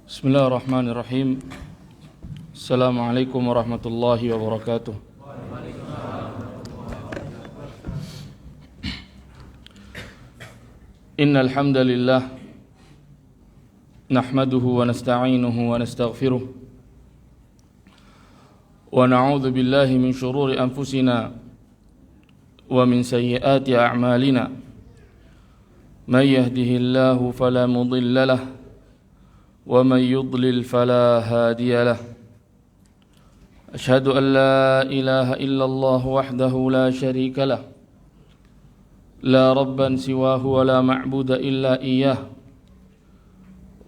Bismillahirrahmanirrahim. Assalamualaikum warahmatullahi wabarakatuh. Innal hamdalillah nahmaduhu wa nasta'inuhu wa nastaghfiruh wa na'udzu billahi min shururi anfusina wa min sayyiati a'malina. May yahdihillahu fala mudilla lahu ومن يضلل فلا هادي له أشهد أن لا إله إلا الله وحده لا شريك له لا ربا سواه ولا معبود إلا إياه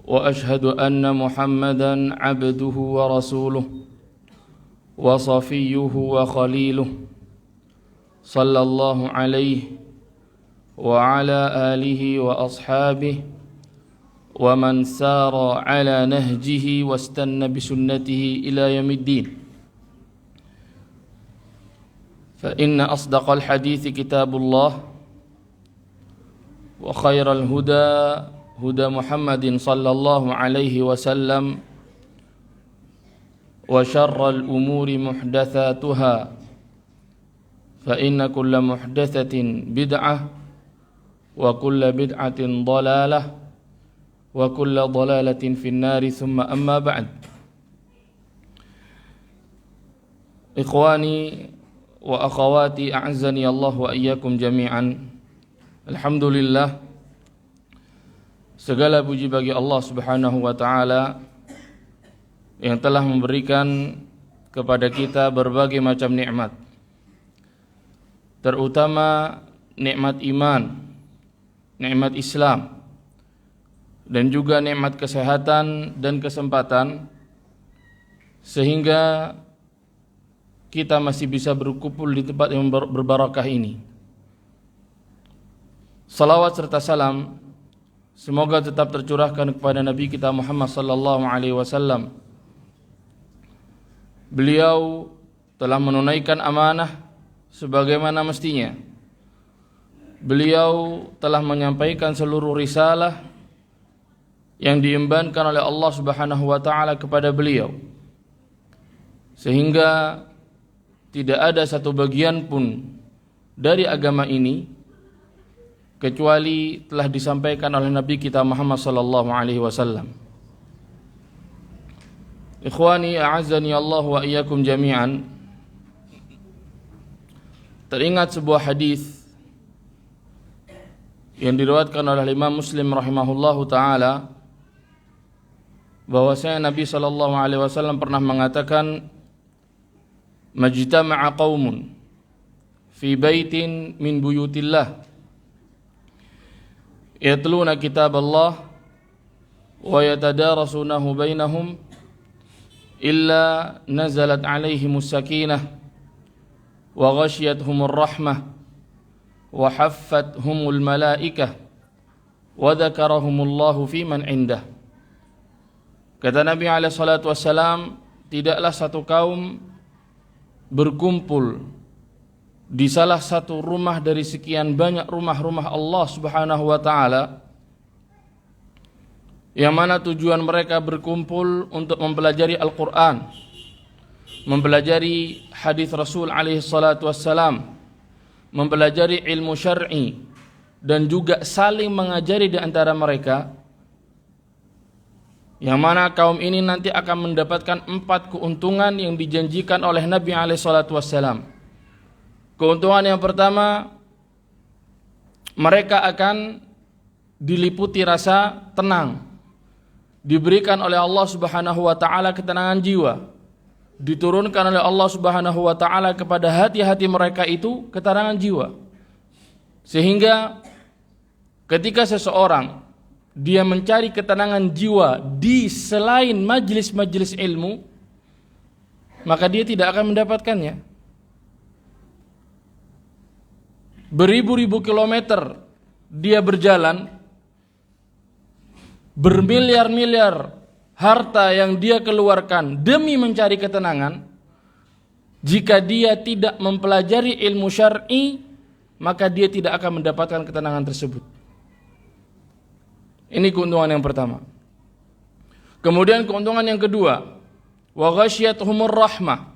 وأشهد أن محمدا عبده ورسوله وصفيه وخليله صلى الله عليه وعلى آله وأصحابه ومن سار على نهجه واستنى بسنته إلى يوم الدين فإن أصدق الحديث كتاب الله وخير الهدى هدى محمد صلى الله عليه وسلم وشر الأمور محدثاتها فإن كل محدثة بدعة وكل بدعة ضلالة wa kullu dhalalatin finnari thumma amma ba'd. Ikhwani wa akhawati a'azzani Allah wa iyyakum jami'an. Alhamdulillah, segala puji bagi Allah Subhanahu wa taala yang telah memberikan kepada kita berbagai macam nikmat, terutama nikmat iman, nikmat Islam, dan juga nikmat kesehatan dan kesempatan, sehingga kita masih bisa berkumpul di tempat yang berbarakah ini. Salawat serta salam semoga tetap tercurahkan kepada Nabi kita Muhammad sallallahu alaihi wasallam. Beliau telah menunaikan amanah sebagaimana mestinya. Beliau telah menyampaikan seluruh risalah yang diembankan oleh Allah Subhanahu wa taala kepada beliau, sehingga tidak ada satu bagian pun dari agama ini kecuali telah disampaikan oleh Nabi kita Muhammad sallallahu alaihi wasallam. Ikhwani a'azzani Allah wa iyyakum jami'an. Teringat sebuah hadis yang diriwayatkan oleh Imam Muslim rahimahullahu taala, bahwasanya Nabi sallallahu alaihi wasallam pernah mengatakan, majtama'a qaumun fi baitin min buyutillah yatluna kitaballah wa yatadarasunahu bainahum illa nazalat alaihimus sakinah wa ghashiyatuhumur rahmah wa haffathumul malaikah wa dzakarahumullahu fi man indah. Kata Nabi SAW, tidaklah satu kaum berkumpul di salah satu rumah dari sekian banyak rumah-rumah Allah Subhanahu wa taala, yang mana tujuan mereka berkumpul untuk mempelajari Al-Quran, mempelajari hadis Rasul SAW, mempelajari ilmu syar'i, dan juga saling mengajari di antara mereka, yang mana kaum ini nanti akan mendapatkan 4 keuntungan yang dijanjikan oleh Nabi SAW. Keuntungan yang pertama, mereka akan diliputi rasa tenang, diberikan oleh Allah Subhanahu wa taala ketenangan jiwa, diturunkan oleh Allah Subhanahu wa taala kepada hati-hati mereka itu ketenangan jiwa, sehingga ketika seseorang dia mencari ketenangan jiwa di selain majlis-majlis ilmu, maka dia tidak akan mendapatkannya. Beribu-ribu kilometer dia berjalan, bermiliar-miliar harta yang dia keluarkan demi mencari ketenangan. Jika dia tidak mempelajari ilmu syar'i, maka dia tidak akan mendapatkan ketenangan tersebut. Ini keuntungan yang pertama. Kemudian keuntungan yang kedua, wa ghasyiyatuhumur rahmah,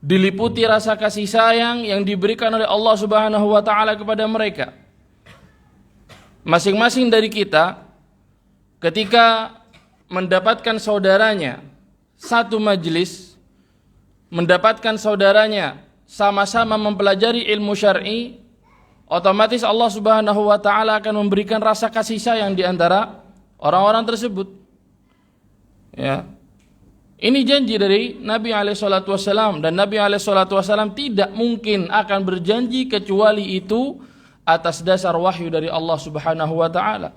diliputi rasa kasih sayang yang diberikan oleh Allah Subhanahu wa taala kepada mereka. Masing-masing dari kita ketika mendapatkan saudaranya satu majelis, mendapatkan saudaranya sama-sama mempelajari ilmu syar'i, otomatis Allah Subhanahu wa taala akan memberikan rasa kasih sayang di antara orang-orang tersebut. Ya. Ini janji dari Nabi SAW, dan Nabi SAW tidak mungkin akan berjanji kecuali itu atas dasar wahyu dari Allah Subhanahu wa taala.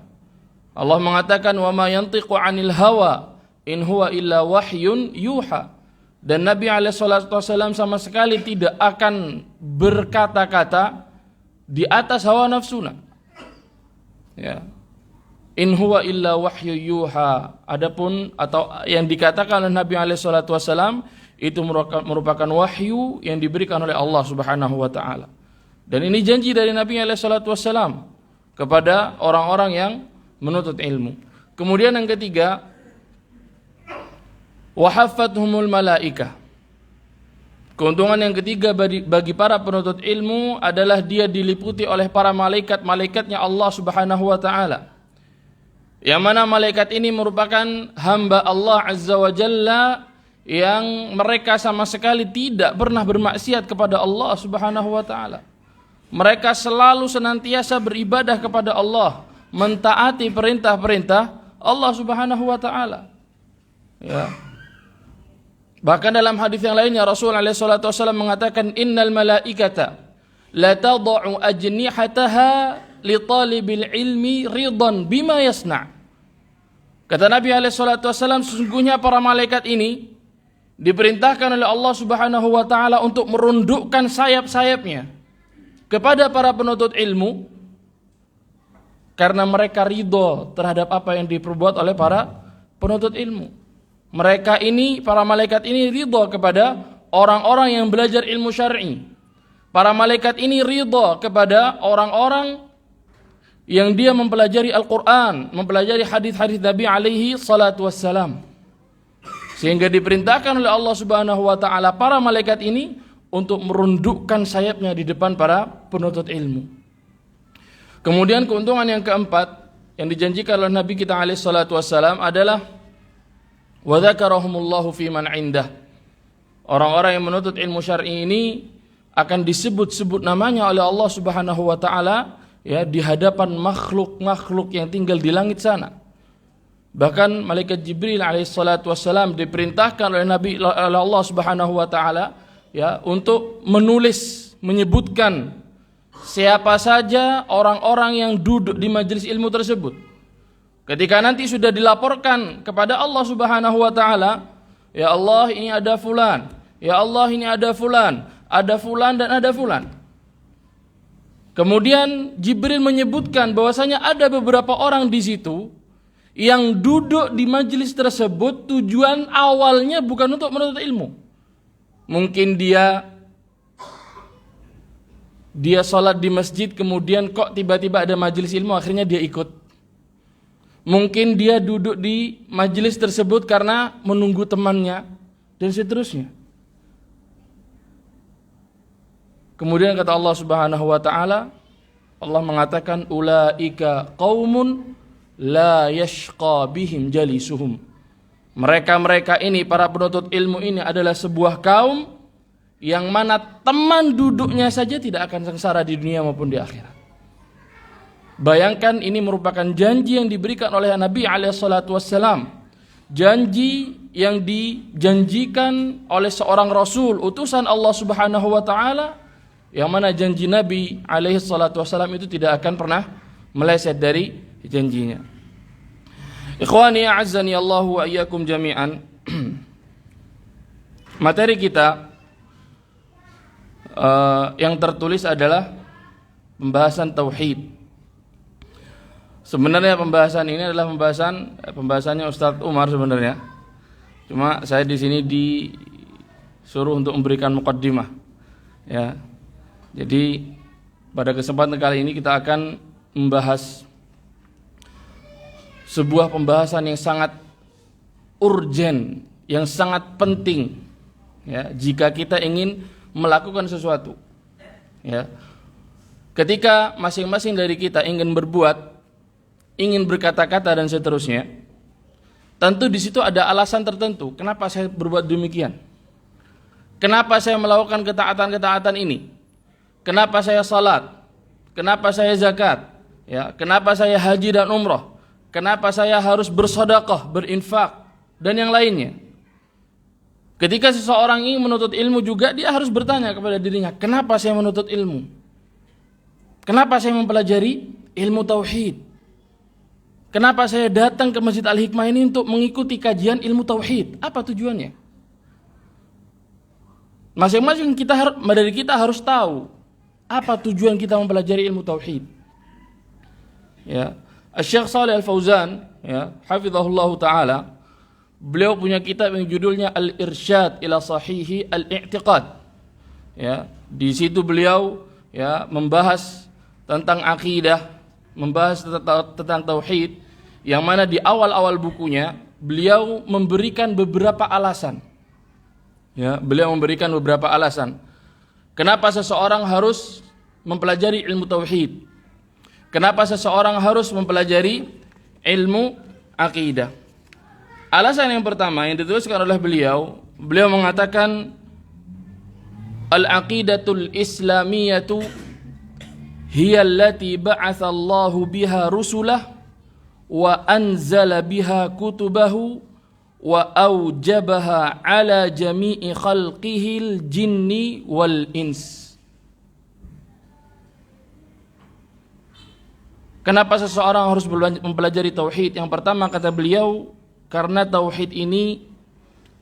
Allah mengatakan, wa ma yantiqu 'anil hawa in huwa illa wahyun yuha. Dan Nabi SAW sama sekali tidak akan berkata-kata di atas hawa nafsuna. Ya. In huwa illa wahyu yuha. Adapun atau yang dikatakan oleh Nabi SAW itu merupakan wahyu yang diberikan oleh Allah Subhanahu wa taala. Dan ini janji dari Nabi SAW kepada orang-orang yang menuntut ilmu. Kemudian yang ketiga, wa haffathumul malaikah. Keuntungan yang ketiga bagi para penuntut ilmu adalah dia diliputi oleh para malaikat-malaikatnya Allah Subhanahu wa taala. Yang mana malaikat ini merupakan hamba Allah Azza wa Jalla yang mereka sama sekali tidak pernah bermaksiat kepada Allah Subhanahu wa taala. Mereka selalu senantiasa beribadah kepada Allah, mentaati perintah-perintah Allah Subhanahu wa taala. Ya. Bahkan dalam hadis yang lainnya Rasulullah SAW mengatakan, innal malaikata la tad'u ajnihataha li talibil ilmi ridan bima yasna'. Kata Nabi SAW, sesungguhnya para malaikat ini diperintahkan oleh Allah Subhanahu wa taala untuk merundukkan sayap-sayapnya kepada para penuntut ilmu karena mereka ridho terhadap apa yang diperbuat oleh para penuntut ilmu. Mereka ini, para malaikat ini ridho kepada orang-orang yang belajar ilmu syar'i. Para malaikat ini ridho kepada orang-orang yang dia mempelajari Al-Quran, mempelajari hadis-hadis Nabi alaihi salatu wassalam. Sehingga diperintahkan oleh Allah Subhanahu wa taala para malaikat ini untuk merundukkan sayapnya di depan para penuntut ilmu. Kemudian keuntungan yang keempat yang dijanjikan oleh Nabi kita alaihi salatu wassalam adalah wa dzakarahumullahu fi man indah. Orang-orang yang menuntut ilmu syar'i ini akan disebut-sebut namanya oleh Allah Subhanahu wa taala ya di hadapan makhluk-makhluk yang tinggal di langit sana. Bahkan malaikat Jibril alaihi salatu wassalam diperintahkan oleh Nabi oleh Allah Subhanahu wa taala ya untuk menulis, menyebutkan siapa saja orang-orang yang duduk di majelis ilmu tersebut. Ketika nanti sudah dilaporkan kepada Allah Subhanahu wa taala, ya Allah ini ada fulan, ya Allah ini ada fulan dan ada fulan. Kemudian Jibril menyebutkan bahwasanya ada beberapa orang di situ yang duduk di majelis tersebut tujuan awalnya bukan untuk menuntut ilmu. Mungkin dia sholat di masjid, kemudian kok tiba-tiba ada majelis ilmu, akhirnya dia ikut. Mungkin dia duduk di majelis tersebut karena menunggu temannya, dan seterusnya. Kemudian kata Allah Subhanahu wa taala, Allah mengatakan ulaika qaumun la yashqa bihim jalisuhum. Mereka-mereka ini, para penuntut ilmu ini adalah sebuah kaum yang mana teman duduknya saja tidak akan sengsara di dunia maupun di akhirat. Bayangkan, ini merupakan janji yang diberikan oleh Nabi SAW. Janji yang dijanjikan oleh seorang Rasul, utusan Allah Subhanahu wa ta'ala, yang mana janji Nabi SAW itu tidak akan pernah meleset dari janjinya. Ikhwani a'azzani Allah wa iyyakum jami'an. Materi kita yang tertulis adalah pembahasan tauhid. Sebenarnya pembahasan ini adalah pembahasannya Ustadz Umar sebenarnya. Cuma saya di sini disuruh untuk memberikan muqaddimah. Ya. Jadi pada kesempatan kali ini kita akan membahas sebuah pembahasan yang sangat urgen, yang sangat penting, ya, jika kita ingin melakukan sesuatu. Ya. Ketika masing-masing dari kita ingin berbuat, ingin berkata-kata dan seterusnya, tentu di situ ada alasan tertentu. Kenapa saya berbuat demikian? Kenapa saya melakukan ketaatan-ketaatan ini? Kenapa saya salat? Kenapa saya zakat? Ya, kenapa saya haji dan umrah? Kenapa saya harus bersedekah, berinfak dan yang lainnya? Ketika seseorang ingin menuntut ilmu juga, dia harus bertanya kepada dirinya, kenapa saya menuntut ilmu? Kenapa saya mempelajari ilmu tauhid? Kenapa saya datang ke Masjid Al-Hikmah ini untuk mengikuti kajian ilmu tauhid? Apa tujuannya? Masing-masing dari kita harus tahu apa tujuan kita mempelajari ilmu tauhid. Ya, Syekh Shalih Al-Fauzan, ya, hafizahullah taala, beliau punya kitab yang judulnya Al-Irsyad ila Sahihi Al-I'tiqad. Ya, di situ beliau, ya, membahas tentang akidah, membahas tentang tauhid, yang mana di awal-awal bukunya beliau memberikan beberapa alasan. Ya, beliau memberikan beberapa alasan kenapa seseorang harus mempelajari ilmu tauhid. Kenapa seseorang harus mempelajari ilmu akidah. Alasan yang pertama yang dituliskan oleh beliau mengatakan al-aqidatul islamiyatu hiya allati ba'atha Allahu biha rusulah wa anzala biha kutubahu wa aujabaha ala jami'i khalqihil jinni wal ins. Kenapa seseorang harus mempelajari tauhid? Yang pertama kata beliau, karena tauhid ini,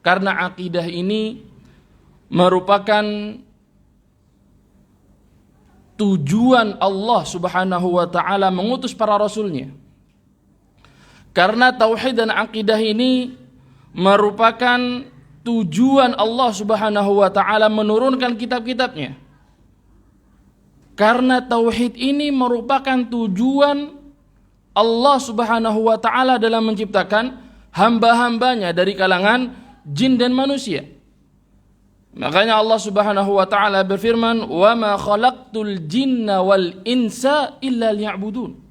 karena akidah ini merupakan tujuan Allah Subhanahu wa taala mengutus para rasulnya. Karena tauhid dan akidah ini merupakan tujuan Allah Subhanahu wa taala menurunkan kitab-kitabnya. Karena tauhid ini merupakan tujuan Allah Subhanahu wa taala dalam menciptakan hamba-hambanya dari kalangan jin dan manusia. Makanya Allah Subhanahu wa taala berfirman, "Wa ma khalaqtul jinna wal insa illa liya'budun."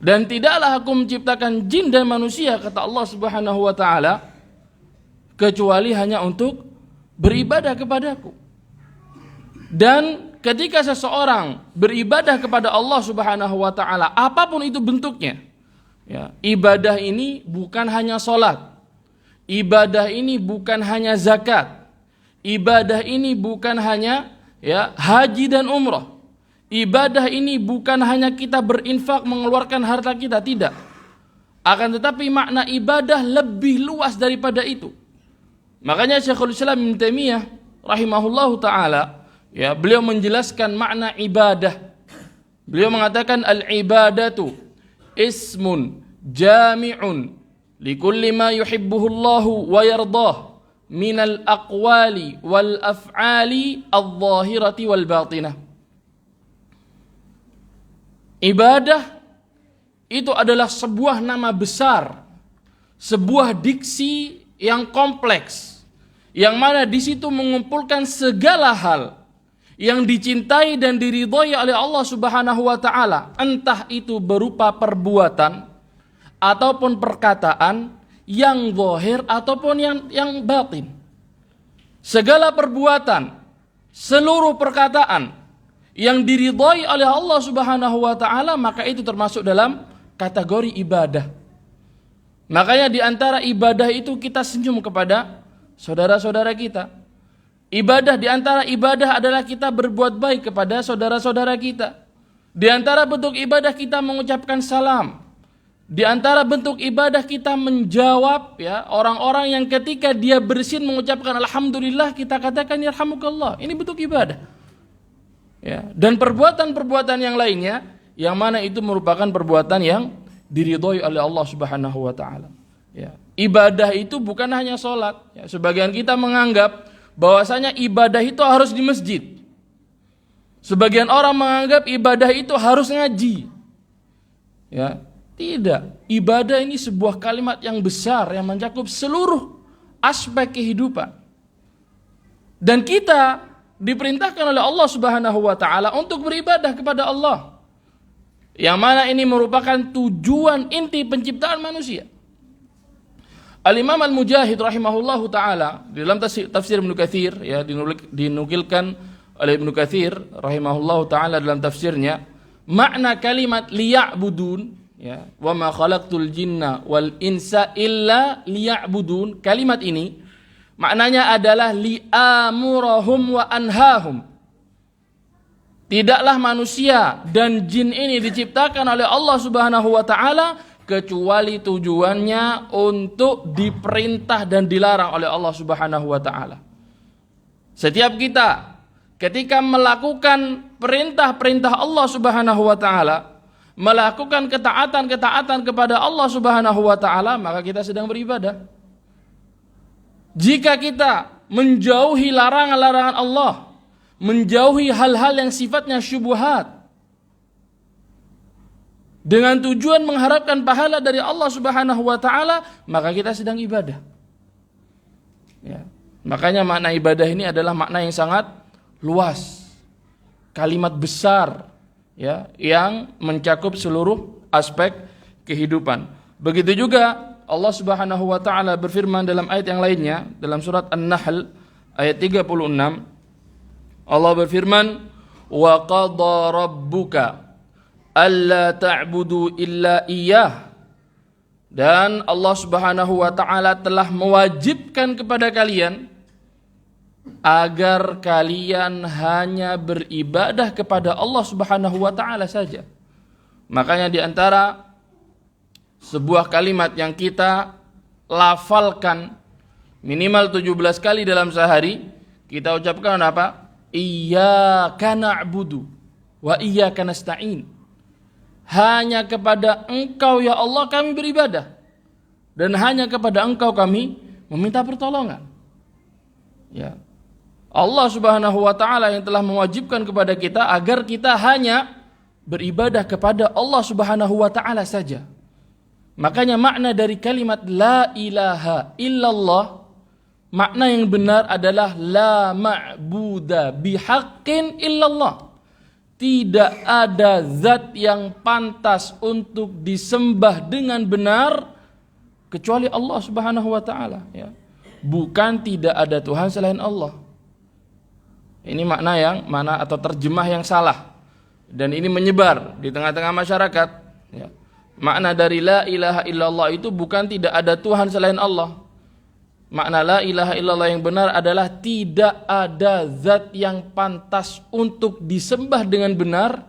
Dan tidaklah aku menciptakan jin dan manusia, kata Allah Subhanahu wa taala, kecuali hanya untuk beribadah kepadaku. Dan ketika seseorang beribadah kepada Allah Subhanahu wa taala, apapun itu bentuknya, ya, ibadah ini bukan hanya salat, ibadah ini bukan hanya zakat, ibadah ini bukan hanya, ya, haji dan umrah. Ibadah ini bukan hanya kita berinfak mengeluarkan harta kita, tidak. Akan tetapi makna ibadah lebih luas daripada itu. Makanya Syekhul Islam Ibnu Taimiyah rahimahullahu taala, ya, beliau menjelaskan makna ibadah. Beliau mengatakan al-ibadatu ismun jami'un likulli ma yuhibbuhu Allahu wa yardah minal aqwali wal af'ali adh-dhahirati wal batinah. Ibadah itu adalah sebuah nama besar, sebuah diksi yang kompleks, yang mana di situ mengumpulkan segala hal yang dicintai dan diridhai oleh Allah Subhanahu wa taala, entah itu berupa perbuatan ataupun perkataan yang zahir ataupun yang batin. Segala perbuatan, seluruh perkataan yang diridhai oleh Allah Subhanahu wa taala, maka itu termasuk dalam kategori ibadah. Makanya di antara ibadah itu kita senyum kepada saudara-saudara kita. Ibadah, di antara ibadah adalah kita berbuat baik kepada saudara-saudara kita. Di antara bentuk ibadah kita mengucapkan salam. Di antara bentuk ibadah kita menjawab, ya, orang-orang yang ketika dia bersin mengucapkan alhamdulillah, kita katakan yarhamukallah. Ini bentuk ibadah. Ya, dan perbuatan-perbuatan yang lainnya, yang mana itu merupakan perbuatan yang diridhoi oleh Allah Subhanahu wa taala. Ya. Ibadah itu bukan hanya sholat. Ya, sebagian kita menganggap bahwasanya ibadah itu harus di masjid. Sebagian orang menganggap ibadah itu harus ngaji. Ya. Tidak. Ibadah ini sebuah kalimat yang besar yang mencakup seluruh aspek kehidupan. Dan kita diperintahkan oleh Allah Subhanahu wa taala untuk beribadah kepada Allah. Yang mana ini merupakan tujuan inti penciptaan manusia. Al-Imam Al-Mujahid rahimahullahu taala di dalam tafsir Ibnu Katsir, ya, dinukilkan oleh Ibnu Katsir rahimahullahu taala dalam tafsirnya, makna kalimat liya'budun, ya, wa ma khalaqtul jinna wal insa illa liya'budun, kalimat ini maknanya adalah li'amurahum wa anhahum. Tidaklah manusia dan jin ini diciptakan oleh Allah Subhanahu wa taala kecuali tujuannya untuk diperintah dan dilarang oleh Allah Subhanahu wa taala. Setiap kita ketika melakukan perintah-perintah Allah Subhanahu wa taala, melakukan ketaatan-ketaatan kepada Allah Subhanahu wa taala, maka kita sedang beribadah. Jika kita menjauhi larangan-larangan Allah, menjauhi hal-hal yang sifatnya syubhat, dengan tujuan mengharapkan pahala dari Allah Subhanahu wa taala, maka kita sedang ibadah. Ya. Makanya makna ibadah ini adalah makna yang sangat luas. Kalimat besar, ya, yang mencakup seluruh aspek kehidupan. Begitu juga Allah Subhanahu wa taala berfirman dalam ayat yang lainnya dalam surat An-Nahl ayat 36. Allah berfirman, "Wa qada rabbuka alla ta'budu illa iyyah." Dan Allah Subhanahu wa taala telah mewajibkan kepada kalian agar kalian hanya beribadah kepada Allah Subhanahu wa taala saja. Makanya di antara sebuah kalimat yang kita lafalkan minimal 17 kali dalam sehari, kita ucapkan apa? Iyyaka na'budu wa iyyaka nasta'in. Hanya kepada Engkau ya Allah kami beribadah, dan hanya kepada Engkau kami meminta pertolongan. Ya. Allah Subhanahu wa taala yang telah mewajibkan kepada kita agar kita hanya beribadah kepada Allah Subhanahu wa taala saja. Makanya makna dari kalimat la ilaha illallah, makna yang benar adalah la ma'buda bihaqqin illallah. Tidak ada zat yang pantas untuk disembah dengan benar kecuali Allah Subhanahu wa taala, ya. Bukan tidak ada Tuhan selain Allah. Ini makna atau terjemah yang salah, dan ini menyebar di tengah-tengah masyarakat, ya. Makna dari la ilaha illallah itu bukan tidak ada Tuhan selain Allah. Makna la ilaha illallah yang benar adalah tidak ada zat yang pantas untuk disembah dengan benar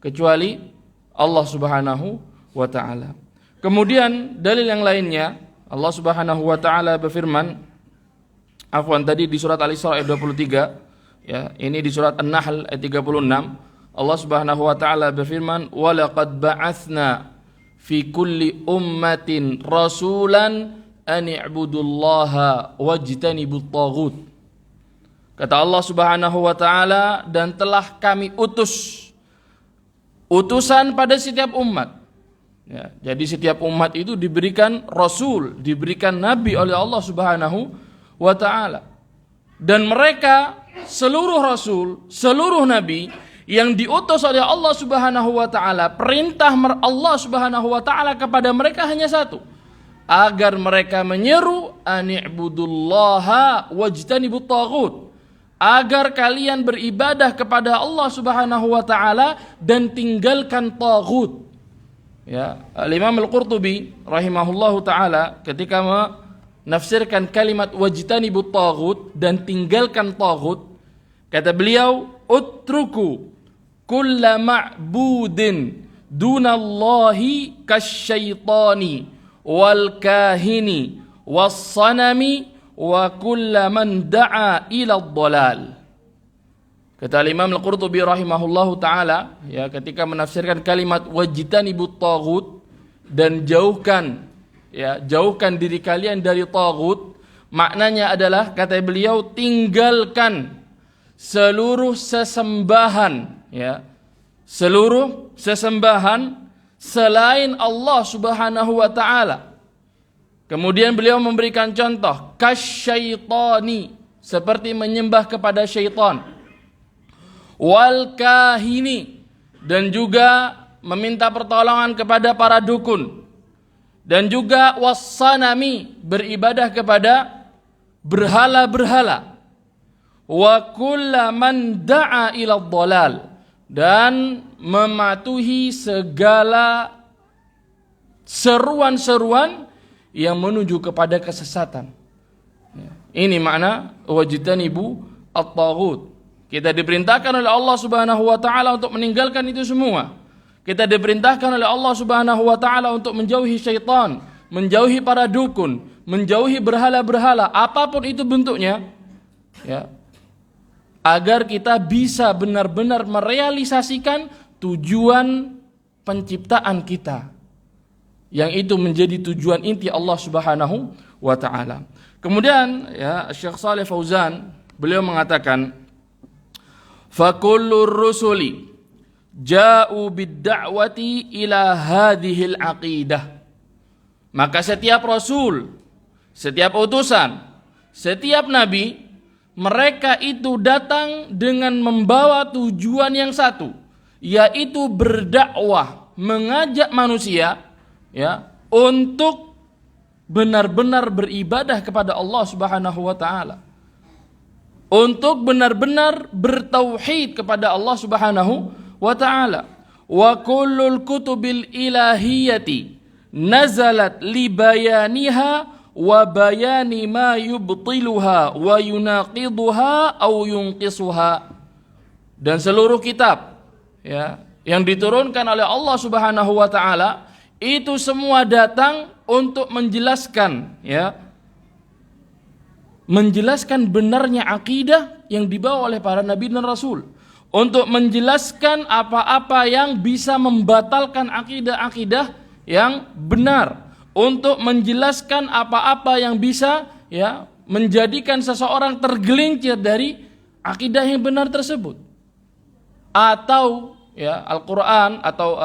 kecuali Allah Subhanahu wa taala. Kemudian dalil yang lainnya, Allah Subhanahu wa taala berfirman, tadi di surat Al-Isra ayat 23, ya, ini di surat An-Nahl ayat 36. Allah Subhanahu wa taala berfirman, "Wa laqad ba'atsna fi kulli ummatin rasulan an i'budullaha wajtanibut taghut." Kata Allah Subhanahu wa taala, dan telah kami utus utusan pada setiap umat. Ya, jadi setiap umat itu diberikan rasul, diberikan nabi oleh Allah Subhanahu wa taala. Dan mereka seluruh rasul, seluruh nabi yang diutus oleh Allah Subhanahu wa taala, perintah Allah Subhanahu wa taala kepada mereka hanya satu, agar mereka menyeru ani'budullaha wajtanibut taghut, agar kalian beribadah kepada Allah Subhanahu wa taala dan tinggalkan taghut. Ya, Al-Imam Al-Qurtubi rahimahullahu taala ketika menafsirkan kalimat wajtanibut taghut dan tinggalkan taghut, kata beliau, utruku kulla ma'budin dunallahi kasyaitani wal kahini was sanami wa kulla man da'a ila dhalal. Kata Imam Al-Qurtubi rahimahullahu taala, ya, ketika menafsirkan kalimat wajtanibut taghut dan jauhkan diri kalian dari taghut, maknanya adalah, kata beliau, tinggalkan seluruh sesembahan, ya, seluruh sesembahan selain Allah Subhanahu wa taala. Kemudian beliau memberikan contoh kasyaitani, seperti menyembah kepada syaitan, wal kahini, dan juga meminta pertolongan kepada para dukun, dan juga wassanami, beribadah kepada berhala-berhala, wa kullaman da'a ila dhalal, dan mematuhi segala seruan-seruan yang menuju kepada kesesatan. Ini makna wajtanibu at-taghut. Kita diperintahkan oleh Allah Subhanahu wa taala untuk meninggalkan itu semua. Kita diperintahkan oleh Allah Subhanahu wa taala untuk menjauhi syaitan, menjauhi para dukun, menjauhi berhala-berhala, apapun itu bentuknya, ya. Agar kita bisa benar-benar merealisasikan tujuan penciptaan kita, yang itu menjadi tujuan inti Allah Subhanahu wa taala. Kemudian ya Syekh Shalih Fauzan beliau mengatakan fakullur rusuli ja'u bid-da'wati ila hadhil aqidah. Maka setiap rasul, setiap utusan, setiap nabi, mereka itu datang dengan membawa tujuan yang satu, yaitu berdakwah, mengajak manusia ya untuk benar-benar beribadah kepada Allah Subhanahu wa taala. Untuk benar-benar bertauhid kepada Allah Subhanahu wa ta'ala. Wa kullul kutubil ilahiyati nazalat li bayaniha wa bayani ma yubtiluha wa yunaqiduha au yunqisuha. Dan seluruh kitab ya yang diturunkan oleh Allah Subhanahu wa ta'ala itu semua datang untuk menjelaskan ya, menjelaskan benarnya akidah yang dibawa oleh para nabi dan rasul, untuk menjelaskan apa-apa yang bisa membatalkan akidah-akidah yang benar, untuk menjelaskan apa-apa yang bisa ya menjadikan seseorang tergelincir dari akidah yang benar tersebut. Atau ya Al-Qur'an atau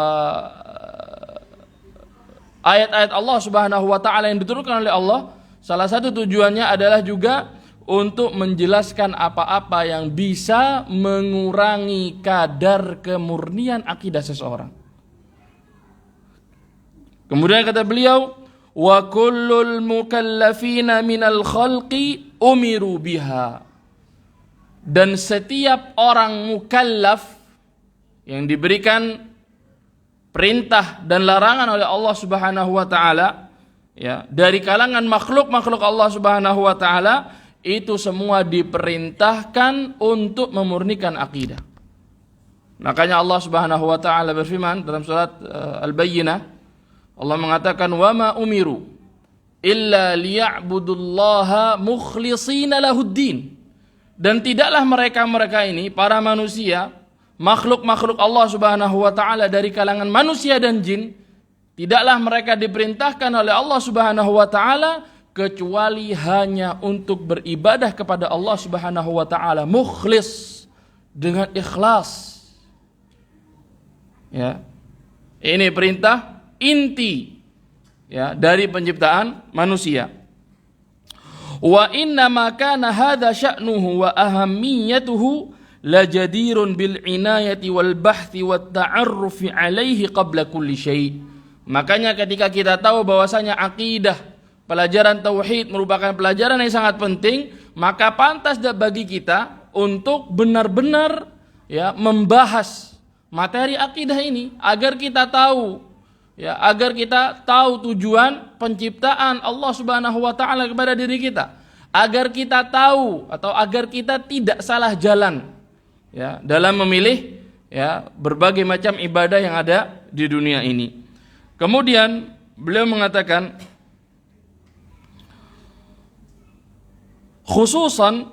ayat-ayat Allah Subhanahu wa taala yang diturunkan oleh Allah, salah satu tujuannya adalah juga untuk menjelaskan apa-apa yang bisa mengurangi kadar kemurnian akidah seseorang. Kemudian kata beliau, wa kullul mukallafina minal khalqi umiru biha. Dan setiap orang mukallaf yang diberikan perintah dan larangan oleh Allah Subhanahu wa taala ya, dari kalangan makhluk-makhluk Allah Subhanahu wa taala, itu semua diperintahkan untuk memurnikan akidah. Makanya Allah Subhanahu wa taala berfirman dalam surat Al-Bayyinah, Allah mengatakan wa ma umiru illa liya'budullaha mukhlishina lahuddin. Dan tidaklah mereka-mereka ini, para manusia, makhluk-makhluk Allah Subhanahu wa taala dari kalangan manusia dan jin, tidaklah mereka diperintahkan oleh Allah Subhanahu wa taala kecuali hanya untuk beribadah kepada Allah Subhanahu wa taala mukhlis, dengan ikhlas. Ya. Ini perintah inti ya dari penciptaan manusia. Wa inna ma kana hadza sya'nuhu wa ahammiyatuhu lajadirun bil inayati wal bahthi wat ta'arrufi alaihi qabla kulli syai'. Makanya ketika kita tahu bahwasanya akidah, pelajaran tauhid merupakan pelajaran yang sangat penting, maka pantas bagi kita untuk benar-benar ya membahas materi akidah ini agar kita tahu ya, agar kita tahu tujuan penciptaan Allah Subhanahu wa taala kepada diri kita, agar kita tahu atau agar kita tidak salah jalan ya dalam memilih ya berbagai macam ibadah yang ada di dunia ini. Kemudian beliau mengatakan khususan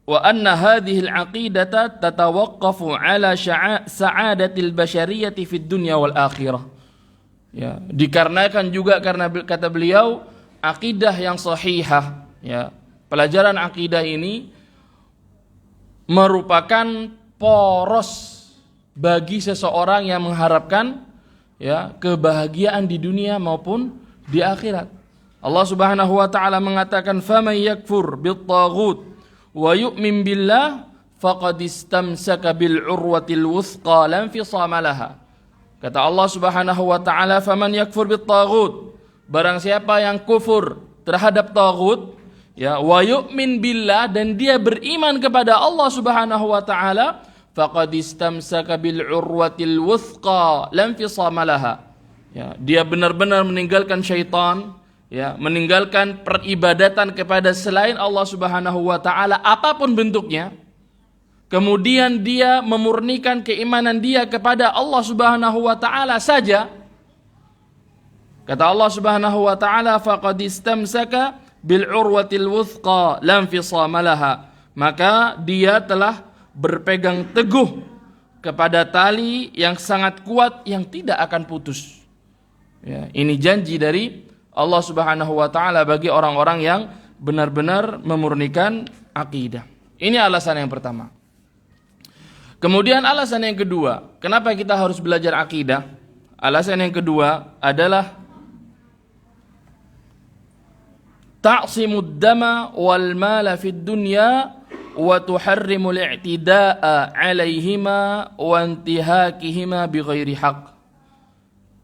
wa anna hadhihi al-aqidata tatawaqqafu ala sa'adatil bashariyati fid dunya wal akhirah. Ya, dikarenakan juga karena kata beliau akidah yang sahihah ya, pelajaran akidah ini merupakan poros bagi seseorang yang mengharapkan ya, kebahagiaan di dunia maupun di akhirat. Allah Subhanahu wa taala mengatakan faman yakfur bit-taghut wa yu'min billah faqad istamsaka bil urwatil wuthqa lam fisama laha. Kata Allah Subhanahu wa taala faman yakfur bit-taghut, barang siapa yang kufur terhadap taghut, ya, wa yu'min billah, dan dia beriman kepada Allah Subhanahu wa taala, faqad istamsaka bil urwatil wuthqa lam fisama laha. Ya, dia benar-benar meninggalkan syaitan, ya, meninggalkan peribadatan kepada selain Allah Subhanahu wa taala apapun bentuknya. Kemudian dia memurnikan keimanan dia kepada Allah Subhanahu wa taala saja. Kata Allah Subhanahu wa taala faqad istamsaka bil urwatil wuthqa lam fisama laha. Maka dia telah berpegang teguh kepada tali yang sangat kuat yang tidak akan putus. Ya, ini janji dari Allah Subhanahu wa taala bagi orang-orang yang benar-benar memurnikan akidah. Ini alasan yang pertama. Kemudian alasan yang kedua, kenapa kita harus belajar akidah? Alasan yang kedua adalah ta'simud dama wal mala fid dunya wa tuharrimul i'tida'a 'alaihima wa intihakihima bighairi haqq.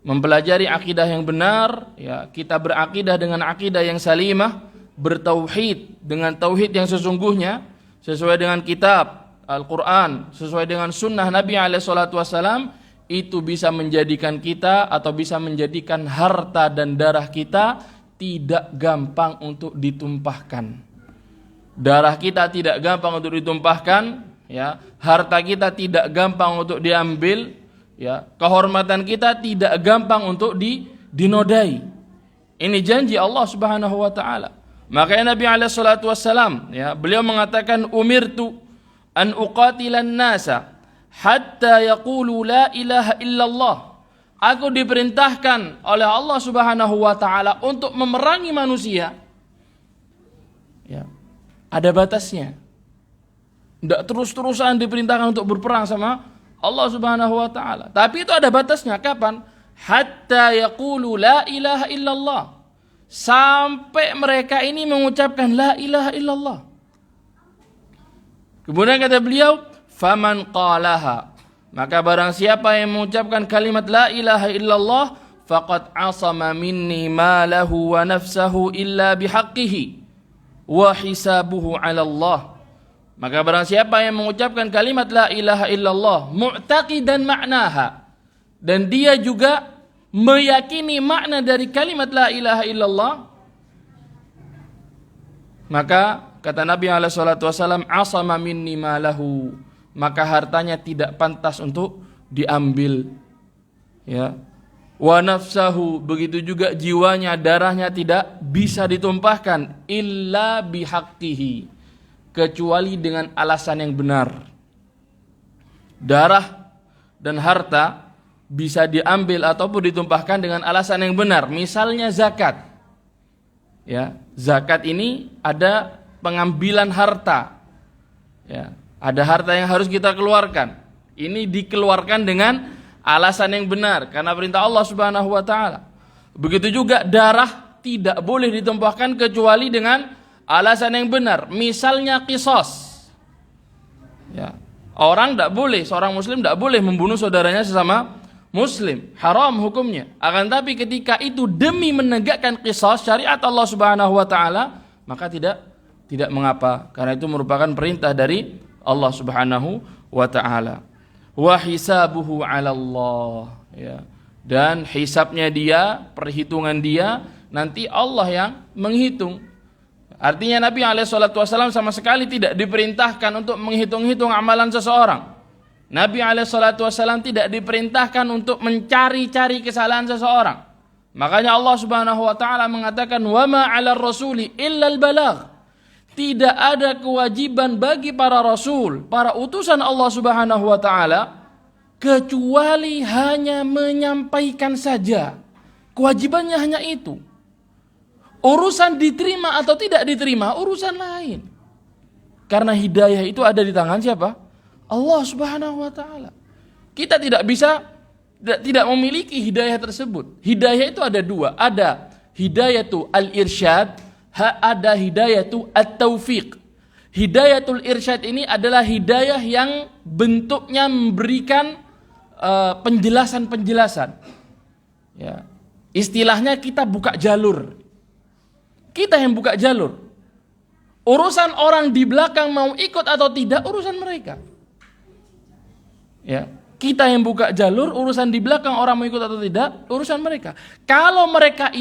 Mempelajari akidah yang benar, ya, kita berakidah dengan akidah yang salimah, bertauhid dengan tauhid yang sesungguhnya sesuai dengan kitab Al-Quran, sesuai dengan sunnah Nabi SAW, itu bisa menjadikan kita atau bisa menjadikan harta dan darah kita tidak gampang untuk ditumpahkan. Darah kita tidak gampang untuk ditumpahkan, ya. Harta kita tidak gampang untuk diambil, ya. Kehormatan kita tidak gampang untuk dinodai. Ini janji Allah Subhanahu wa taala. Makanya Nabi SAW, ya, beliau mengatakan umirtu an uqatilan nasa hatta yaqulu la ilaha illallah. Aku diperintahkan oleh Allah Subhanahu wa taala untuk memerangi manusia. Ya. Ada batasnya. Tidak terus-terusan diperintahkan untuk berperang sama Allah Subhanahu wa taala. Tapi itu ada batasnya. Kapan? Hatta yaqulu la ilaha illallah. Sampai mereka ini mengucapkan la ilaha illallah. Kemudian kata beliau, faman qalaha, maka barang siapa yang mengucapkan kalimat la ilaha illallah, faqad asama minni ma lahu wa nafsahu illa bihaqqihi wa hisabuhu 'ala Allah. Maka barang siapa yang mengucapkan kalimat la ilaha illallah mu'taqidan ma'naha, dan dia juga meyakini makna dari kalimat la ilaha illallah, maka kata Nabi SAW, asama minni malahu, maka hartanya tidak pantas untuk diambil, ya. Wa nafsahu, begitu juga jiwanya, darahnya tidak bisa ditumpahkan illa bihaqqihi, kecuali dengan alasan yang benar. Darah dan harta bisa diambil ataupun ditumpahkan dengan alasan yang benar. Misalnya zakat, ya, zakat ini ada pengambilan harta, ya, ada harta yang harus kita keluarkan. Ini dikeluarkan dengan alasan yang benar karena perintah Allah Subhanahu wa taala. Begitu juga darah tidak boleh ditumpahkan kecuali dengan alasan yang benar. Misalnya qisas, ya, orang tidak boleh, seorang muslim tidak boleh membunuh saudaranya sesama muslim, haram hukumnya. Akan tapi ketika itu demi menegakkan qisas syariat Allah Subhanahu wa taala, maka tidak mengapa, karena itu merupakan perintah dari Allah Subhanahu wa taala. Wa hisabuhu 'ala Allah, ya. Dan hisabnya dia, perhitungan dia nanti Allah yang menghitung. Artinya Nabi SAW sama sekali tidak diperintahkan untuk menghitung-hitung amalan seseorang. Nabi SAW tidak diperintahkan untuk mencari-cari kesalahan seseorang. Makanya Allah Subhanahu wa taala mengatakan wa ma 'alar rasuli illal balagh. Tidak ada kewajiban bagi para rasul, para utusan Allah Subhanahu wa taala, kecuali hanya menyampaikan saja. Kewajibannya hanya itu. Urusan diterima atau tidak diterima urusan lain. Karena hidayah itu ada di tangan siapa? Allah Subhanahu wa taala. Kita tidak bisa tidak memiliki hidayah tersebut. Hidayah itu ada dua, ada hidayatu al-irsyad, ada hidayatu at-taufiq. Hidayatul irsyad ini adalah hidayah yang bentuknya memberikan penjelasan-penjelasan. Ya. Istilahnya kita buka jalur. Kita yang buka jalur. Urusan orang di belakang mau ikut atau tidak, urusan mereka. Ya. Kita yang buka jalur, urusan di belakang orang mau ikut atau tidak, urusan mereka. Kalau mereka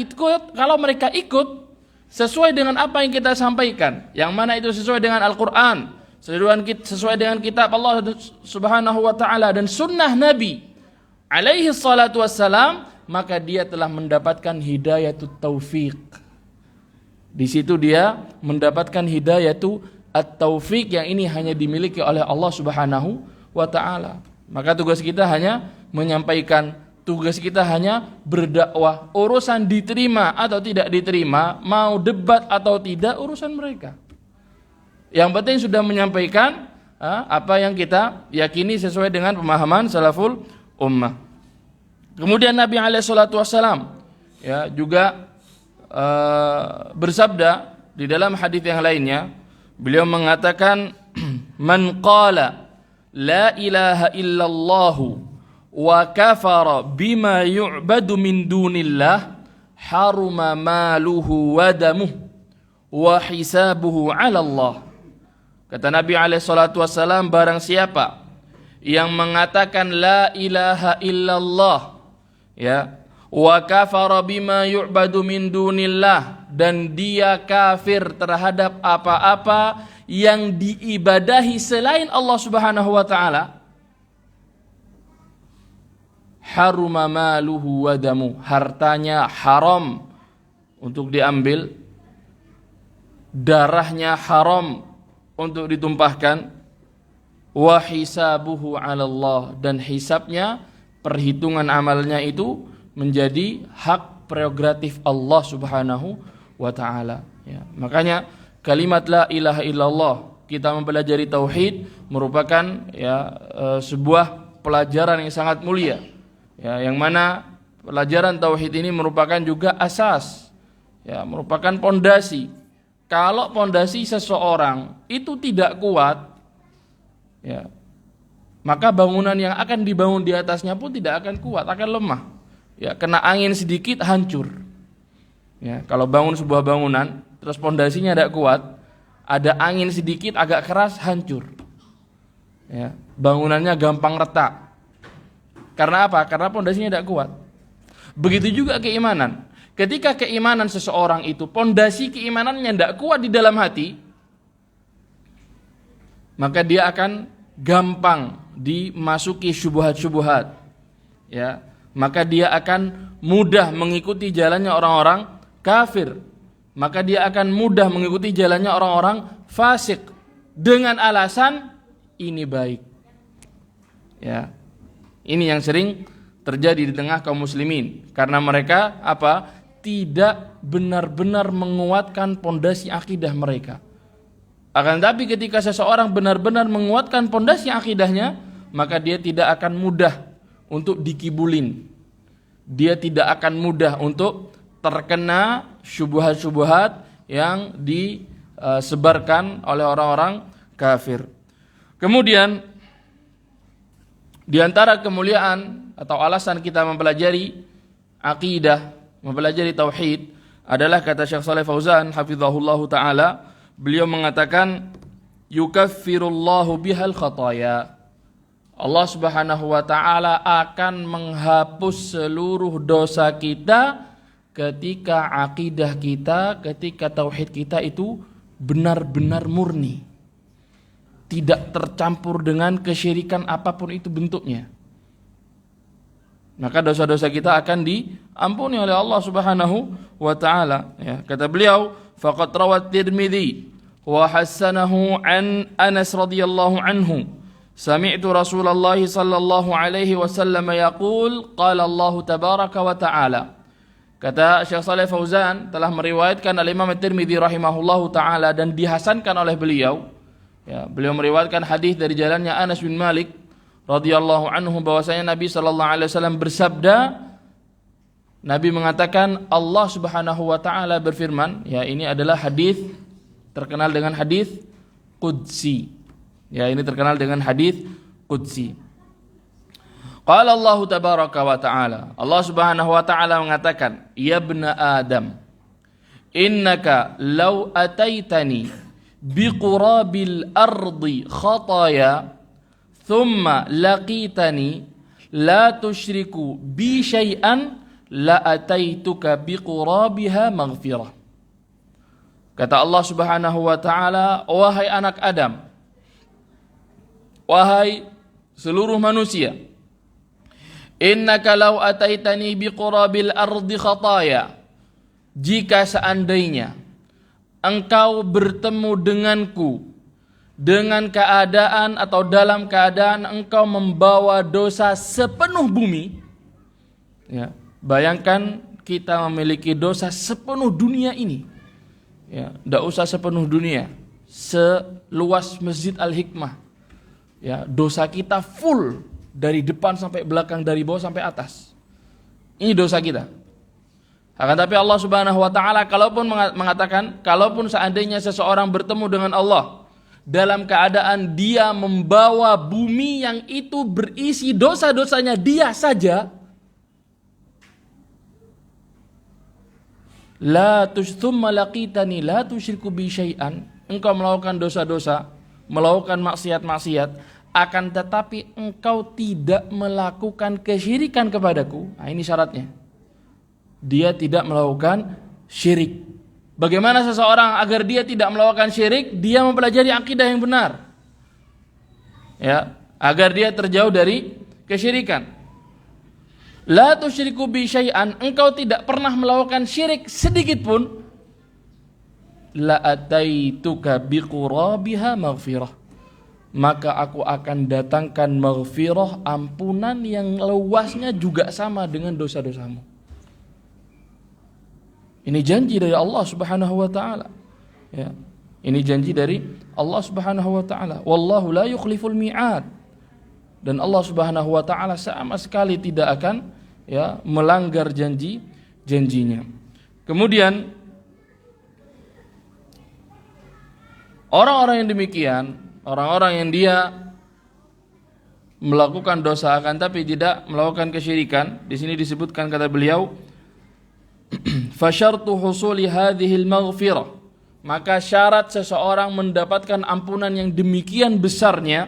ikut sesuai dengan apa yang kita sampaikan, yang mana itu sesuai dengan Al-Quran, sesuai dengan kitab Allah Subhanahu wa ta'ala dan sunnah Nabi alaihi salatu wassalam, maka dia telah mendapatkan hidayatut taufiq. Di situ dia mendapatkan hidayatut at-taufiq yang ini hanya dimiliki oleh Allah Subhanahu wa ta'ala. Maka tugas kita hanya menyampaikan, tugas kita hanya berdakwah. Urusan diterima atau tidak diterima, mau debat atau tidak, urusan mereka. Yang penting sudah menyampaikan apa yang kita yakini sesuai dengan pemahaman salaful ummah. Kemudian Nabi SAW ya juga bersabda di dalam hadis yang lainnya, beliau mengatakan, man qala la ilaha illallah wa kafara bima yu'badu min dunillah haruma maluhu wa damuh wa hisabuhu 'ala Allah. Kata Nabi SAW, barang siapa yang mengatakan la ilaha illallah ya, wa kafara bima yu'badu min dunillah, dan dia kafir terhadap apa-apa yang diibadahi selain Allah Subhanahu wa ta'ala, haruma maluhu wa damu, hartanya haram untuk diambil, darahnya haram untuk ditumpahkan, wa hisabuhu 'ala Allah, dan hisabnya, perhitungan amalnya itu menjadi hak prerogatif Allah Subhanahu wa ta'ala ya. Makanya kalimat la ilaha illallah, kita mempelajari tauhid merupakan ya sebuah pelajaran yang sangat mulia ya, yang mana pelajaran tauhid ini merupakan juga asas ya, merupakan pondasi. Kalau pondasi seseorang itu tidak kuat ya, maka bangunan yang akan dibangun di atasnya pun tidak akan kuat, akan lemah ya, kena angin sedikit hancur ya. Kalau bangun sebuah bangunan terus pondasinya tidak kuat, ada angin sedikit agak keras, hancur ya, bangunannya gampang retak. Karena apa? Karena pondasinya tidak kuat. Begitu juga keimanan. Ketika keimanan seseorang itu, pondasi keimanannya tidak kuat di dalam hati, maka dia akan gampang dimasuki syubhat-syubhat ya, maka dia akan mudah mengikuti jalannya orang-orang kafir, maka dia akan mudah mengikuti jalannya orang-orang fasik dengan alasan ini baik ya. Ini yang sering terjadi di tengah kaum muslimin, karena mereka apa? Tidak benar-benar menguatkan pondasi akidah mereka. Akan tetapi ketika seseorang benar-benar menguatkan pondasi akidahnya, maka dia tidak akan mudah untuk dikibulin. Dia tidak akan mudah untuk terkena syubhat-syubhat yang disebarkan oleh orang-orang kafir. Kemudian di antara kemuliaan atau alasan kita mempelajari akidah, mempelajari tauhid adalah kata Syekh Shalih Fauzan hafizahullahu taala, beliau mengatakan yukaffirullahu bihal khataya. Allah Subhanahu wa taala akan menghapus seluruh dosa kita ketika akidah kita, ketika tauhid kita itu benar-benar murni, tidak tercampur dengan kesyirikan apapun itu bentuknya. Maka dosa-dosa kita akan diampuni oleh Allah Subhanahu wa taala ya. Kata beliau, faqad rawat Tirmidzi wa hasanahu an Anas radhiyallahu anhu, sami'tu Rasulullah sallallahu alaihi wasallam yaqul qala Allah tabaraka wa taala. Kata Syekh Shalih Fauzan telah meriwayatkan oleh Imam Tirmidzi rahimahullahu taala dan dihasankan oleh beliau ya, beliau meriwayatkan hadis dari jalannya Anas bin Malik radhiyallahu anhu bahwasanya Nabi sallallahu alaihi wasallam bersabda, Nabi mengatakan Allah Subhanahu wa taala berfirman, ya ini adalah hadis terkenal dengan hadis qudsi. Ya, ini terkenal dengan hadis qudsi. Qala Allah tabaraka wa taala, Allah Subhanahu wa taala mengatakan, ya ibna Adam, innaka law ataitani biqurabil ardi khataya thumma laqitani la tusyriku bi syai'an la ataituka biqurabiha maghfirah. Kata Allah Subhanahu wa taala, wahai anak Adam, wahai seluruh manusia, innaka law ataitani biqurabil ardi khataya, jika seandainya engkau bertemu denganku dengan keadaan atau dalam keadaan engkau membawa dosa sepenuh bumi, ya, bayangkan kita memiliki dosa sepenuh dunia ini, ya, tidak usah sepenuh dunia, seluas Masjid Al-Hikmah, ya, dosa kita full dari depan sampai belakang, dari bawah sampai atas. Ini dosa kita. Akan tapi Allah Subhanahu wa taala kalaupun mengatakan, kalaupun seandainya seseorang bertemu dengan Allah dalam keadaan dia membawa bumi yang itu berisi dosa-dosanya dia saja, la thumma laqitani la tusyriku bi syai'an, engkau melakukan dosa-dosa, melakukan maksiat-maksiat, akan tetapi engkau tidak melakukan kesyirikan kepadaku. Nah, ini syaratnya. Dia tidak melakukan syirik. Bagaimana seseorang agar dia tidak melakukan syirik? Dia mempelajari akidah yang benar, ya, agar dia terjauh dari kesyirikan. La tusyriku bi syai'an, engkau tidak pernah melakukan syirik sedikit pun. La ataituka biqurabiha maghfirah, maka aku akan datangkan maghfirah, ampunan yang luasnya juga sama dengan dosa-dosamu. Ini janji dari Allah Subhanahu wa taala. Ya. Ini janji dari Allah Subhanahu wa taala. Wallahu la yukhliful mi'ad. Dan Allah Subhanahu wa taala sama sekali tidak akan, ya, melanggar janjinya. Kemudian orang-orang yang demikian, orang-orang yang dia melakukan dosa akan tapi tidak melakukan kesyirikan, di sini disebutkan kata beliau, fasyartu husuli hadhil maghfirah, maka syarat seseorang mendapatkan ampunan yang demikian besarnya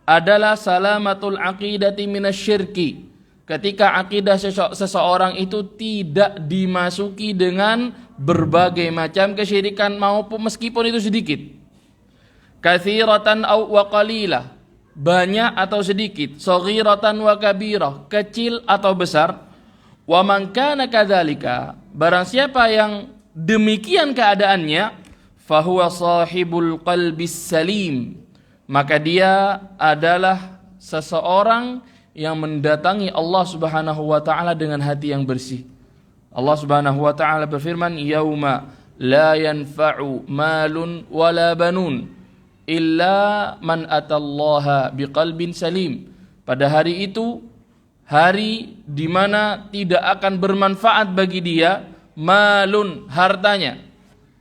adalah salamatul aqidati minasyirki, ketika akidah seseorang itu tidak dimasuki dengan berbagai macam kesyirikan maupun meskipun itu sedikit, katsiratan aw wa qalilah, banyak atau sedikit, saghiratan wa kabirah, kecil atau besar. Wa man kana kadzalika, barang siapa yang demikian keadaannya, fahuwa sahibul qalbis salim, maka dia adalah seseorang yang mendatangi Allah Subhanahu wa taala dengan hati yang bersih. Allah Subhanahu wa taala berfirman, yauma la yanfa'u malun wala banun illa man atallaha biqalbin salim. Pada hari itu, hari di mana tidak akan bermanfaat bagi dia malun, hartanya,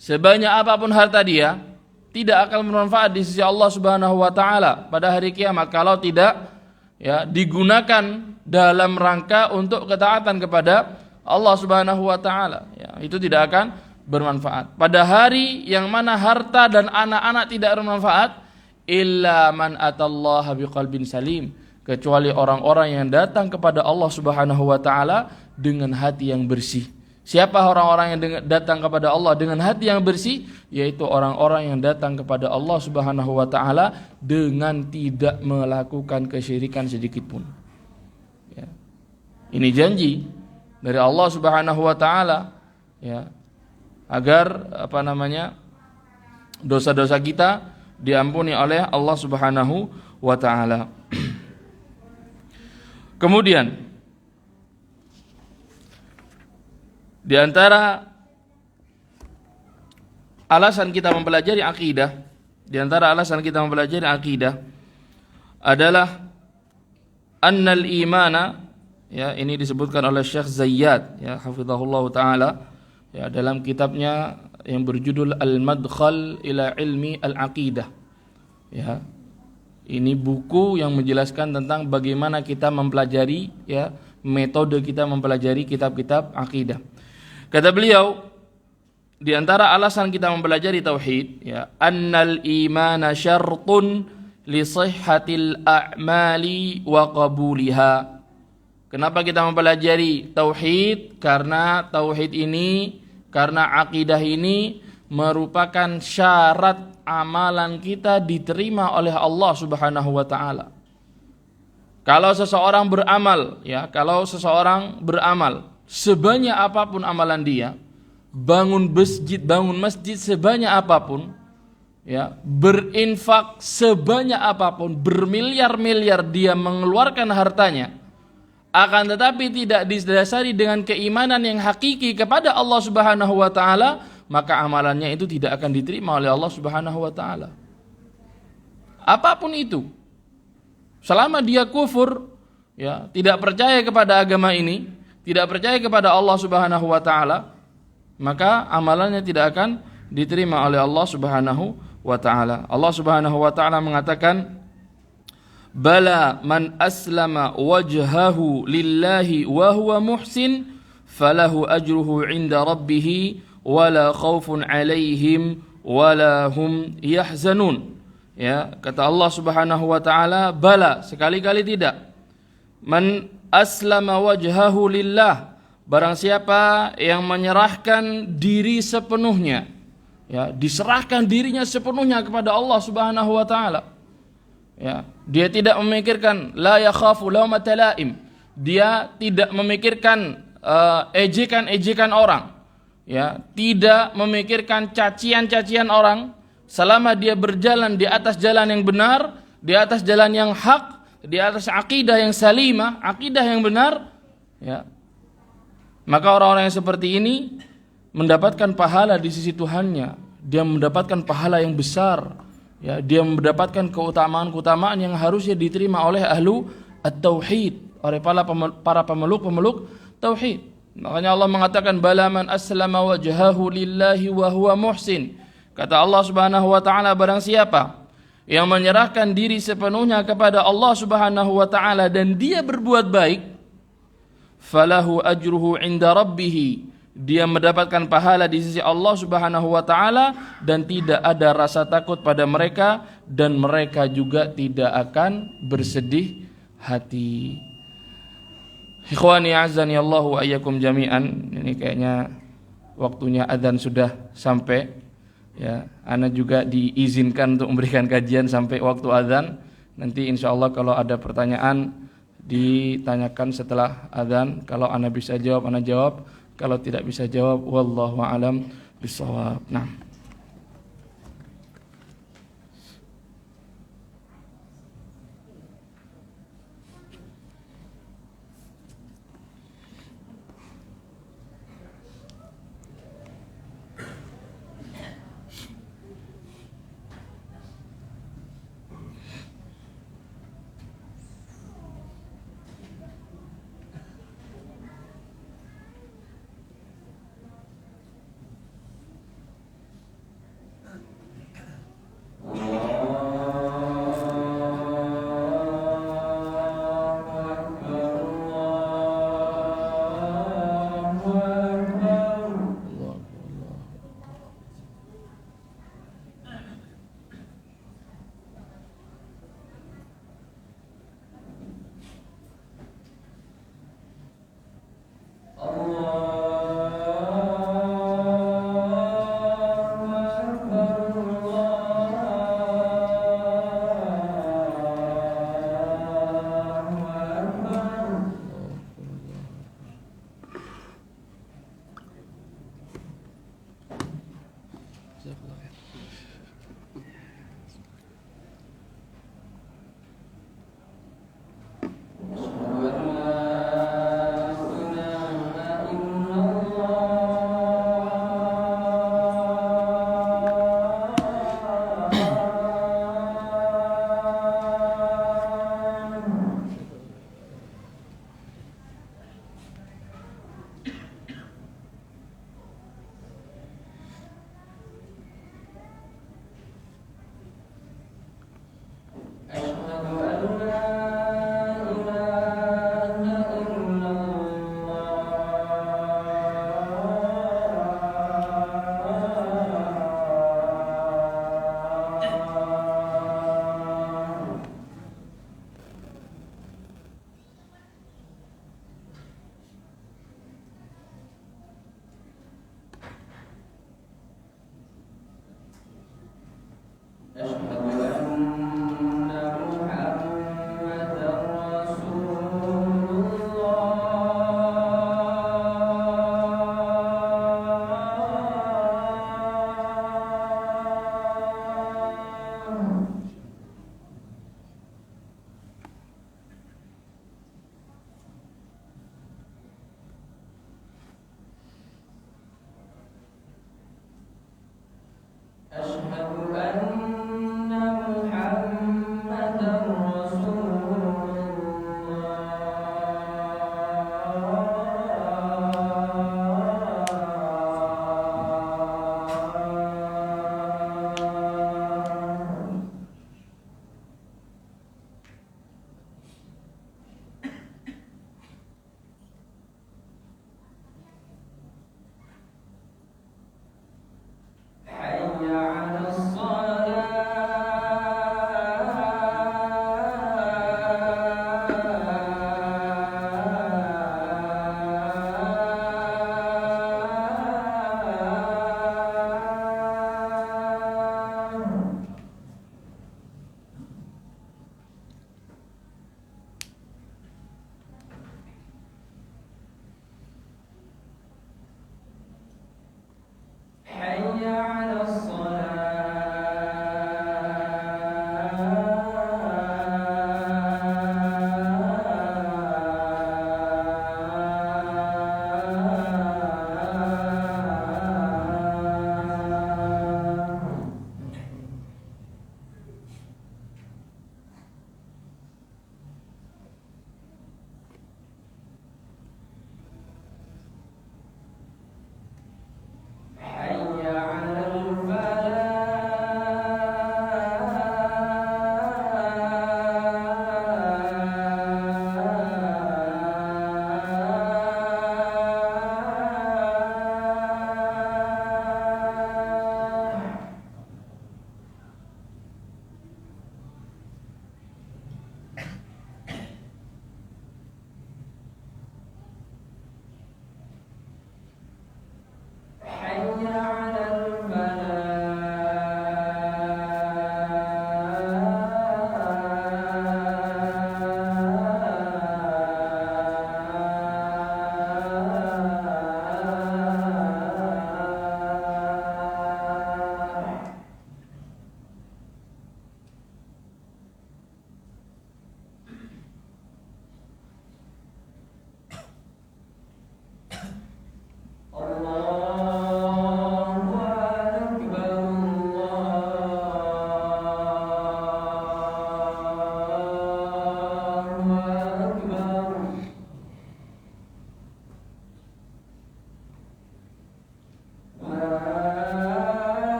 sebanyak apapun harta dia, tidak akan bermanfaat di sisi Allah Subhanahu wa taala pada hari kiamat kalau tidak, ya, digunakan dalam rangka untuk ketaatan kepada Allah Subhanahu wa taala, ya, itu tidak akan bermanfaat. Pada hari yang mana harta dan anak-anak tidak bermanfaat, illa man atallaha biqalbin salim, kecuali orang-orang yang datang kepada Allah Subhanahu wa taala dengan hati yang bersih. Siapa orang-orang yang datang kepada Allah dengan hati yang bersih? Yaitu orang-orang yang datang kepada Allah Subhanahu wa taala dengan tidak melakukan kesyirikan sedikit pun. Ya. Ini janji dari Allah Subhanahu wa taala, ya, agar dosa-dosa kita diampuni oleh Allah Subhanahu wa taala. Kemudian di antara alasan kita mempelajari akidah, adalah annal imana, ya ini disebutkan oleh Syekh Zayyad ya hafizahullah taala ya dalam kitabnya yang berjudul Al-Madkhal ila Ilmi Al-Aqidah. Ya. Ini buku yang menjelaskan tentang bagaimana kita mempelajari ya metode kita mempelajari kitab-kitab akidah. Kata beliau, di antara alasan kita mempelajari tauhid ya, annal imana syartun li sihhatil a'mali wa qabuliha. Kenapa kita mempelajari tauhid? Karena tauhid ini, karena akidah ini merupakan syarat amalan kita diterima oleh Allah Subhanahu wa taala. Kalau seseorang beramal sebanyak apapun amalan dia, bangun masjid sebanyak apapun, ya, berinfak sebanyak apapun, bermiliar-miliar dia mengeluarkan hartanya, akan tetapi tidak didasari dengan keimanan yang hakiki kepada Allah Subhanahu wa taala, maka amalannya itu tidak akan diterima oleh Allah Subhanahu wa taala. Apapun itu, selama dia kufur, ya, tidak percaya kepada agama ini, tidak percaya kepada Allah Subhanahu wa taala, maka amalannya tidak akan diterima oleh Allah Subhanahu wa taala. Allah Subhanahu wa taala mengatakan, "Bala man aslama wajhahu lillahi wa huwa muhsin, falahu ajruhu 'inda rabbih wala khaufun 'alaihim wala hum yahzanun." Ya, kata Allah Subhanahu wa taala, bala, sekali-kali tidak. Man aslama wajhahu lillah, barang siapa yang menyerahkan diri sepenuhnya, ya, diserahkan dirinya sepenuhnya kepada Allah Subhanahu wa taala. Ya, dia tidak memikirkan la yakhafu laumata laim. Dia tidak memikirkan ejekan-ejekan orang. Ya, tidak memikirkan cacian-cacian orang selama dia berjalan di atas jalan yang benar, di atas jalan yang hak, di atas akidah yang salimah, akidah yang benar, ya. Maka orang-orang yang seperti ini mendapatkan pahala di sisi Tuhannya. Dia mendapatkan pahala yang besar. Ya, dia mendapatkan keutamaan-keutamaan yang harusnya diterima oleh ahlu at-tauhid, oleh para pemeluk tauhid. Makanya Allah mengatakan bala man aslama wajhahu lillahi wa huwa muhsin. Kata Allah Subhanahu wa taala, barang siapa yang menyerahkan diri sepenuhnya kepada Allah Subhanahu wa taala dan dia berbuat baik, falahu ajruhu 'inda rabbih, dia mendapatkan pahala di sisi Allah Subhanahu wa taala dan tidak ada rasa takut pada mereka dan mereka juga tidak akan bersedih hati. Ikhwani azani Allahu wa iyyakum jami'an. Ini kayaknya waktunya adzan sudah sampai. Ya, ana juga diizinkan untuk memberikan kajian sampai waktu adzan. Nanti insyaallah kalau ada pertanyaan ditanyakan setelah adzan. Kalau ana bisa jawab, ana jawab. Kalau tidak bisa jawab, wallahu a'lam bishawab. Nah.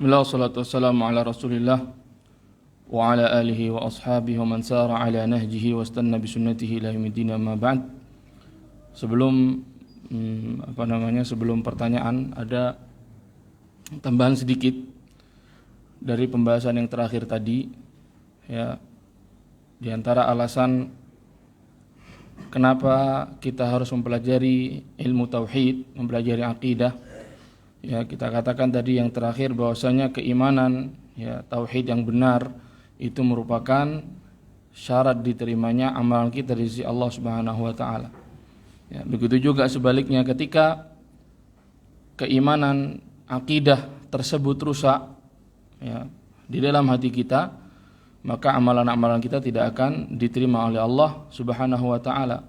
Bismillah, wassalatu wassalamu ala rasulillah wa ala alihi wa ashabihi wa man sara ala nahjihi wa istanna bi sunnatihi ila yaumil amma ba'd. Sebelum sebelum pertanyaan ada tambahan sedikit dari pembahasan yang terakhir tadi, ya. Di antara alasan kenapa kita harus mempelajari ilmu tauhid, mempelajari akidah, ya, kita katakan tadi yang terakhir bahwasanya keimanan, ya, tauhid yang benar itu merupakan syarat diterimanya amalan kita dari sisi Allah Subhanahu wa taala. Ya, begitu juga sebaliknya, ketika keimanan akidah tersebut rusak, ya, di dalam hati kita, maka amalan-amalan kita tidak akan diterima oleh Allah Subhanahu wa taala.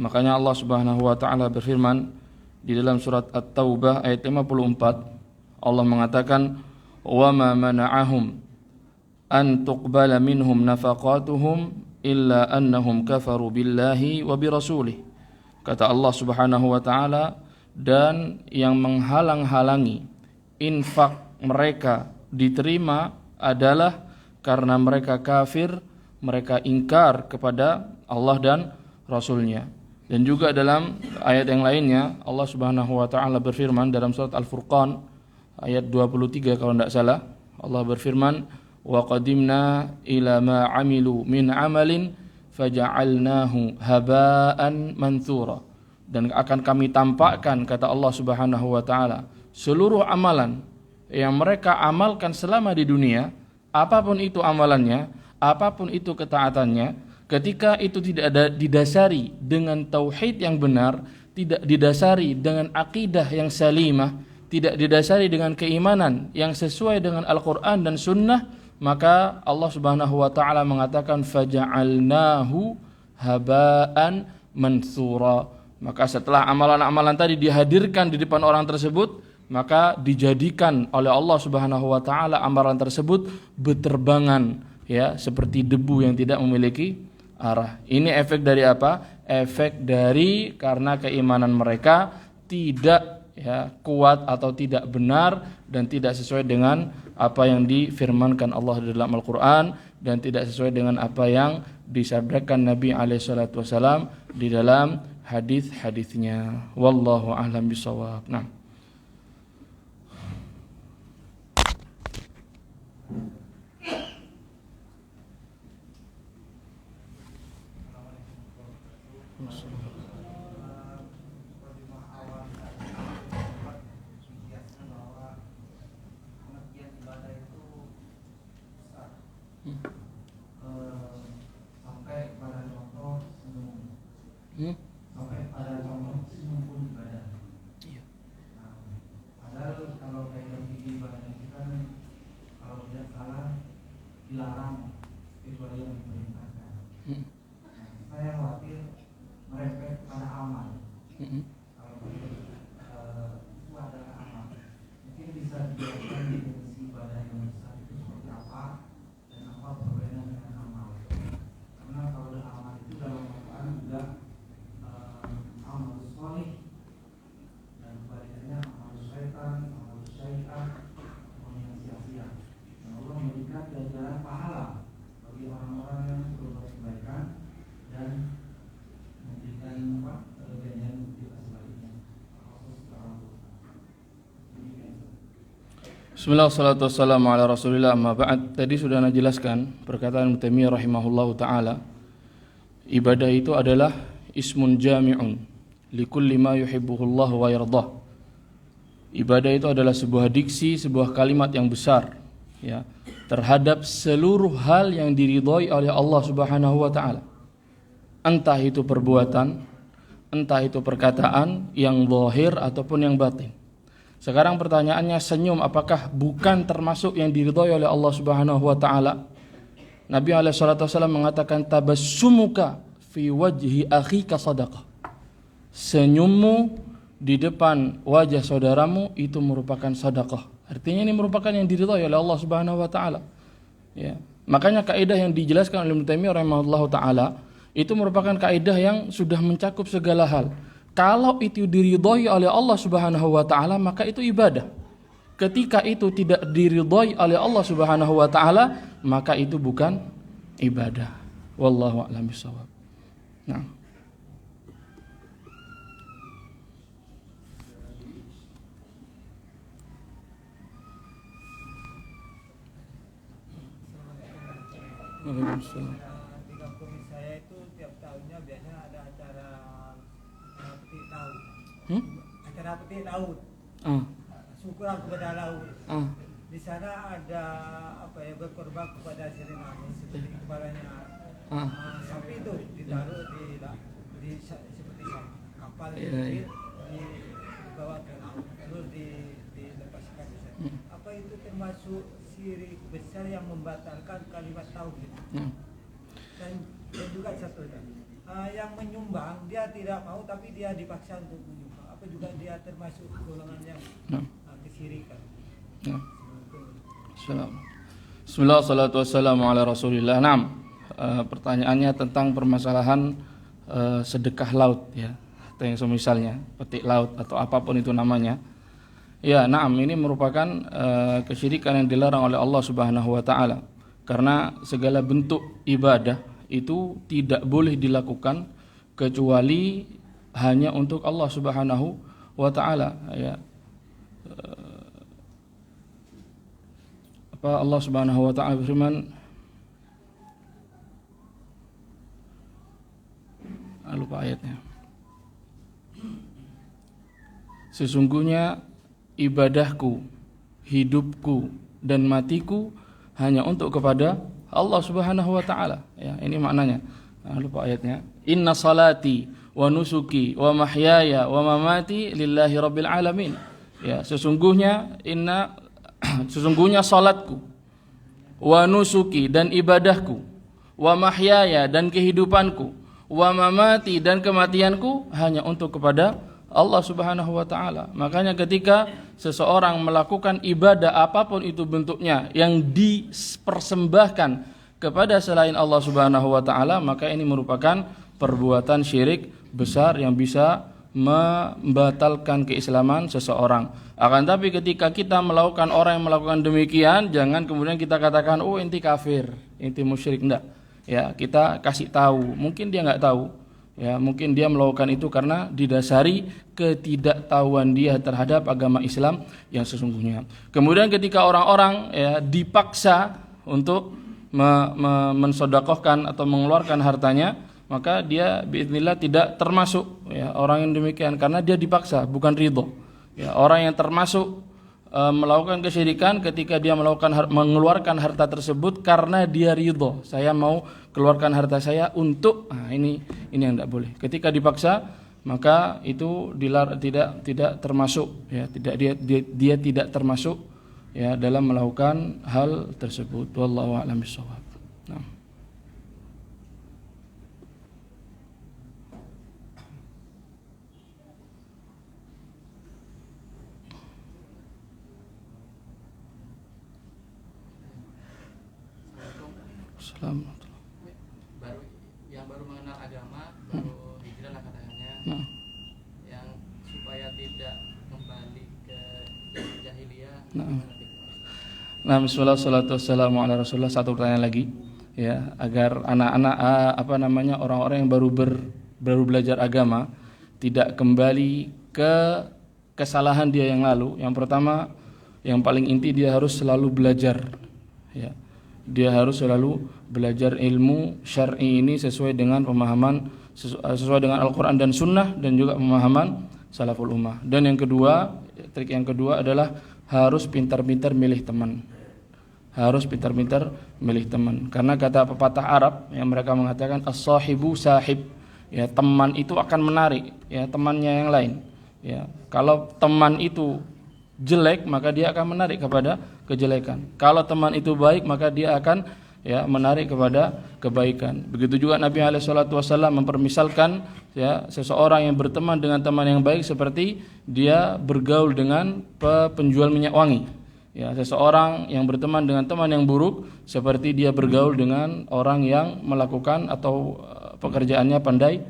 Makanya Allah Subhanahu wa taala berfirman di dalam surat At-Taubah ayat 54, Allah mengatakan, "Wa ma mana'ahum an tuqbala minhum nafaqatuhum illa annahum kafaru billahi wa birasulih." Kata Allah Subhanahu wa taala, dan yang menghalang-halangi infak mereka diterima adalah karena mereka kafir, mereka ingkar kepada Allah dan Rasulnya. Dan juga dalam ayat yang lainnya Allah Subhanahu wa taala berfirman dalam surat Al-Furqan ayat 23 kalau tidak salah, Allah berfirman, "Wa qadimna ila ma 'amilu min 'amalin faja'alnahu haba'an manthura." Dan akan kami tampakkan, kata Allah Subhanahu wa taala, seluruh amalan yang mereka amalkan selama di dunia, apapun itu amalannya, apapun itu ketaatannya, ketika itu tidak didasari dengan tauhid yang benar, tidak didasari dengan akidah yang salimah, tidak didasari dengan keimanan yang sesuai dengan Al-Quran dan Sunnah, maka Allah Subhanahu wa taala mengatakan faja'alnahu haba'an mansura. Maka setelah amalan-amalan tadi dihadirkan di depan orang tersebut, maka dijadikan oleh Allah Subhanahu wa taala amalan tersebut beterbangan, ya, seperti debu yang tidak memiliki arah. Ini efek dari apa? Efek dari karena keimanan mereka tidak, ya, kuat atau tidak benar dan tidak sesuai dengan apa yang difirmankan Allah di dalam Al-Qur'an dan tidak sesuai dengan apa yang disabdakan Nabi alaihi salatu wasalam di dalam hadis-hadisnya. Wallahu a'lam bishawab. Nah. Sampai pada contoh senyum pun ibadah. Iya. Nah, padahal kalau kayak begini ibadah itu kan kalau tidak salah dilarang kecuali yang diperintahkan. Nah, saya khawatir merepet pada amal. Kalau itu adalah amal, mungkin bisa dijelaskan definisi ibadah yang besar itu seperti apa dan apa perbedaan dengan amal. Karena kalau ada amal itu dalam Al-Quran juga amal soleh dan kebalikannya amal syaitan, amal syaitan, amal yang sia-sia. Dan Allah memberikan ganjaran pahala bagi orang-orang yang berbuat kebaikan dan memberikan ganjaran kita sebaliknya. Bismillah, wassalatu wassalamu ala rasulillah, amma ba'd. Tadi sudah Anda jelaskan perkataan Ibnu Taimiyah rahimahullahu ta'ala, ibadah itu adalah ismun jami'un likulli ma yuhibbuhullah wa yardah. Ibadah itu adalah sebuah diksi, sebuah kalimat yang besar, ya, terhadap seluruh hal yang diridhai oleh Allah Subhanahu wa taala. Entah itu perbuatan, entah itu perkataan yang zahir ataupun yang batin. Sekarang pertanyaannya, senyum apakah bukan termasuk yang diridhai oleh Allah Subhanahu wa taala? Nabi alaihi salatu wasallam mengatakan, tabassumuka fi wajhi akhika sadaqah. Senyummu di depan wajah saudaramu itu merupakan sedekah. Artinya ini merupakan yang diridhai oleh Allah Subhanahu wa taala. Ya. Makanya kaidah yang dijelaskan oleh Ibnu Taimiyah rahimahullahu taala itu merupakan kaidah yang sudah mencakup segala hal. Kalau itu diridhai oleh Allah Subhanahu wa taala, maka itu ibadah. ketika itu tidak diridhai oleh Allah Subhanahu wa taala, maka itu bukan ibadah. Wallahu a'lam bishawab. Nah. Waalaikumsalam. Di kampung saya itu tiap tahunnya biasanya ada acara petik laut. Acara petik laut. Syukuran kepada laut. Di sana ada berkorban kepada Suriname seperti kepalanya sapi itu ditaruh di seperti kapal kecil dibawa ke laut terus dilepaskan di sana. Apa itu termasuk syirik besar yang membatalkan kalimat tauhid? Dan juga satunya yang menyumbang dia tidak mau tapi dia dipaksa untuk menyumbang, apa juga dia termasuk golongan yang kesyirikan? Bismillah, salatu wassalamu ala rasulillah. Pertanyaannya tentang permasalahan sedekah laut ya, atau yang semisalnya petik laut atau apapun itu namanya. Ya, ini merupakan kesyirikan yang dilarang oleh Allah Subhanahu wa taala. Karena segala bentuk ibadah itu tidak boleh dilakukan kecuali hanya untuk Allah Subhanahu wa taala ya. Allah Subhanahu wa taala berfirman, lupa ayatnya. Sesungguhnya ibadahku, hidupku dan matiku hanya untuk kepada Allah Subhanahu wa taala. Ya, ini maknanya. Lupa ayatnya. Inna salati wa nusuki wa mahyaya wa mamati lillahi rabbil alamin. Ya, sesungguhnya salatku, wa nusuki dan ibadahku, wa mahyaya dan kehidupanku, wa mamati dan kematianku hanya untuk kepada Allah Subhanahu wa taala. Makanya ketika seseorang melakukan ibadah apapun itu bentuknya yang dipersembahkan kepada selain Allah Subhanahu wa taala, maka ini merupakan perbuatan syirik besar yang bisa membatalkan keislaman seseorang. Akan tapi ketika kita melakukan, orang yang melakukan demikian, jangan kemudian kita katakan, oh inti kafir, inti musyrik. Enggak. Ya, kita kasih tahu. Mungkin dia enggak tahu. Ya, mungkin dia melakukan itu karena didasari ketidaktahuan dia terhadap agama Islam yang sesungguhnya. Kemudian ketika orang-orang ya dipaksa untuk mensedekahkan atau mengeluarkan hartanya, maka dia biidznillah tidak termasuk ya orang yang demikian karena dia dipaksa, bukan ridho. Ya, orang yang termasuk melakukan kesyirikan ketika dia mengeluarkan harta tersebut karena dia ridho. Saya mau keluarkan harta saya untuk ini yang tidak boleh. Ketika dipaksa, maka itu tidak termasuk ya, dia tidak termasuk ya dalam melakukan hal tersebut. Wallahu a'lam bishawab. Baru mengenal agama, baru hijrah lah katakannya, yang supaya tidak kembali ke jahiliyah. Bismillah, salatu wassalamu ala rasulullah. Satu pertanyaan lagi ya, agar anak-anak orang-orang yang baru belajar agama tidak kembali ke kesalahan dia yang lalu. Yang pertama, yang paling inti, dia harus selalu belajar ya. Dia harus selalu belajar ilmu syar'i ini sesuai dengan pemahaman, sesuai dengan Al-Quran dan Sunnah, dan juga pemahaman salaful ummah. Dan yang kedua, trik yang kedua adalah harus pintar-pintar milih teman. Harus pintar-pintar milih teman. Karena kata pepatah Arab yang mereka mengatakan as-sahibu sahib. Ya, teman itu akan menarik ya temannya yang lain. Ya, kalau teman itu jelek, maka dia akan menarik kepada kejelekan. Kalau teman itu baik, maka dia akan ya menarik kepada kebaikan. Begitu juga Nabi SAW mempermisalkan ya seseorang yang berteman dengan teman yang baik seperti dia bergaul dengan penjual minyak wangi. Ya, seseorang yang berteman dengan teman yang buruk seperti dia bergaul dengan orang yang melakukan atau pekerjaannya pandai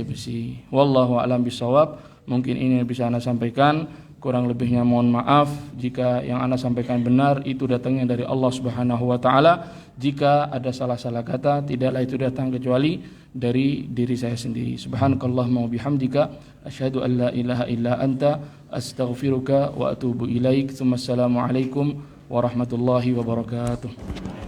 besi. Wallahu a'lam bishawab. Mungkin ini yang bisa Anda sampaikan. Kurang lebihnya mohon maaf. Jika yang ana sampaikan benar, itu datangnya dari Allah Subhanahu wa taala. Jika ada salah-salah kata, tidaklah itu datang kecuali dari diri saya sendiri. Subhanakallahumma wa bihamdika asyhadu an la ilaha illa anta astaghfiruka wa atubu ilaik. Assalamualaikum warahmatullahi wabarakatuh.